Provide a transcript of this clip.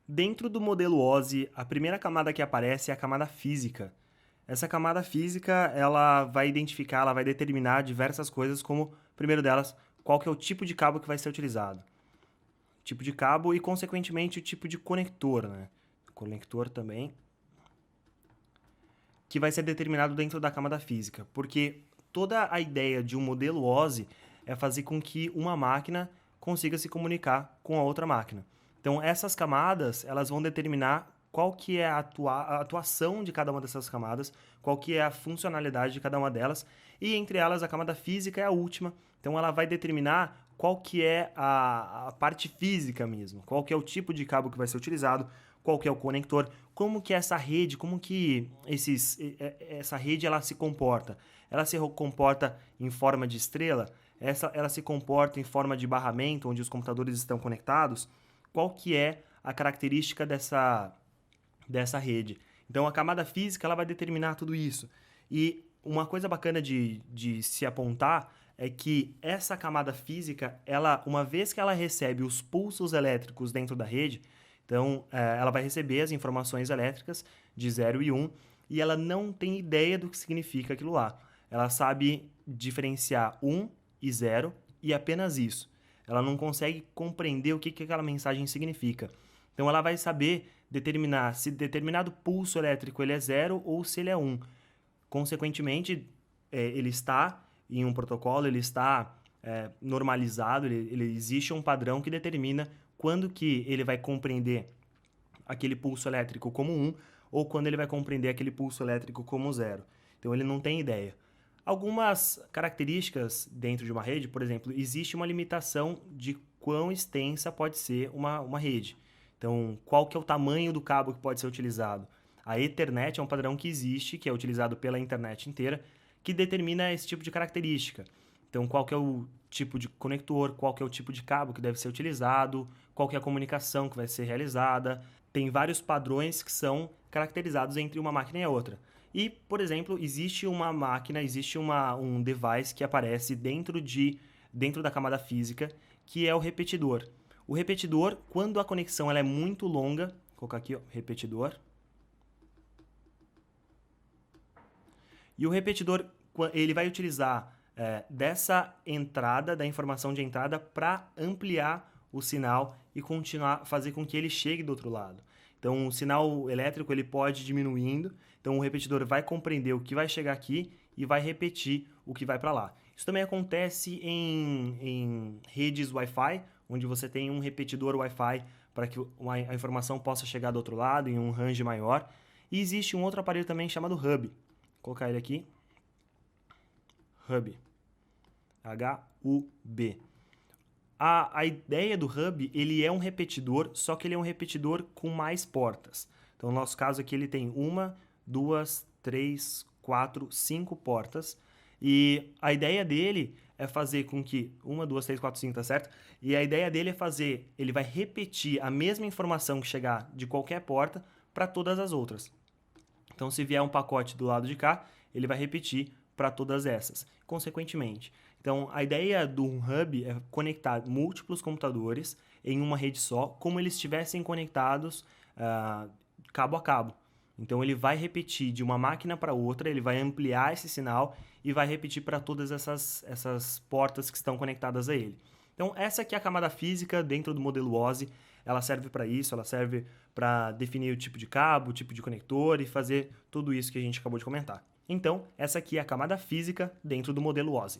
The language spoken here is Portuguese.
Dentro do modelo OSI, a primeira camada que aparece é a camada física. Essa camada física, ela vai identificar, ela vai determinar diversas coisas, como, primeiro delas, qual que é o tipo de cabo que vai ser utilizado. Tipo de cabo e, consequentemente, o tipo de conector, né? Conector também, que vai ser determinado dentro da camada física, porque toda a ideia de um modelo OSI é fazer com que uma máquina consiga se comunicar com a outra máquina. Então, essas camadas, elas vão determinar qual que é a atuação de cada uma dessas camadas, qual que é a funcionalidade de cada uma delas, e entre elas a camada física é a última, então ela vai determinar qual que é a parte física mesmo, qual que é o tipo de cabo que vai ser utilizado, qual que é o conector, como que essa rede, como que essa rede ela se comporta. Ela se comporta em forma de estrela, ela se comporta em forma de barramento, onde os computadores estão conectados. Qual que é a característica dessa rede? Então, a camada física ela vai determinar tudo isso. E uma coisa bacana de se apontar é que essa camada física, ela, uma vez que ela recebe os pulsos elétricos dentro da rede, então ela vai receber as informações elétricas de 0 e 1 e ela não tem ideia do que significa aquilo lá. Ela sabe diferenciar 1 e 0 e apenas isso. Ela não consegue compreender o que aquela mensagem significa. Então ela vai saber determinar se determinado pulso elétrico ele é 0 ou se ele é 1. Consequentemente, ele está em um protocolo, ele está normalizado, existe um padrão que determina quando que ele vai compreender aquele pulso elétrico como 1 ou quando ele vai compreender aquele pulso elétrico como 0. Então ele não tem ideia. Algumas características dentro de uma rede, por exemplo, existe uma limitação de quão extensa pode ser uma rede. Então, qual que é o tamanho do cabo que pode ser utilizado? A Ethernet é um padrão que existe, que é utilizado pela internet inteira, que determina esse tipo de característica. Então, qual que é o tipo de conector, qual que é o tipo de cabo que deve ser utilizado, qual que é a comunicação que vai ser realizada. Tem vários padrões que são caracterizados entre uma máquina e a outra. E, por exemplo, existe uma máquina, existe um device que aparece dentro da camada física, que é o repetidor. O repetidor, quando a conexão ela é muito longa, vou colocar aqui, ó, repetidor. E o repetidor, ele vai utilizar dessa entrada, da informação de entrada, para ampliar o sinal e continuar fazer com que ele chegue do outro lado. Então, o sinal elétrico ele pode ir diminuindo, então o repetidor vai compreender o que vai chegar aqui e vai repetir o que vai para lá. Isso também acontece em redes Wi-Fi, onde você tem um repetidor Wi-Fi para que a informação possa chegar do outro lado em um range maior. E existe um outro aparelho também chamado Hub. Vou colocar ele aqui. Hub. H-U-B. A ideia do Hub, ele é um repetidor, só que ele é um repetidor com mais portas. Então, no nosso caso aqui, ele tem 1, 2, 3, 4, 5 portas. E a ideia dele é fazer com que... 1, 2, 3, 4, 5, tá certo? E a ideia dele é fazer... Ele vai repetir a mesma informação que chegar de qualquer porta para todas as outras. Então, se vier um pacote do lado de cá, ele vai repetir para todas essas, consequentemente. Então, a ideia do hub é conectar múltiplos computadores em uma rede só, como eles estivessem conectados cabo a cabo. Então, ele vai repetir de uma máquina para outra, ele vai ampliar esse sinal e vai repetir para todas essas portas que estão conectadas a ele. Então, essa aqui é a camada física dentro do modelo OSI. Ela serve para isso, ela serve para definir o tipo de cabo, o tipo de conector e fazer tudo isso que a gente acabou de comentar. Então, essa aqui é a camada física dentro do modelo OSI.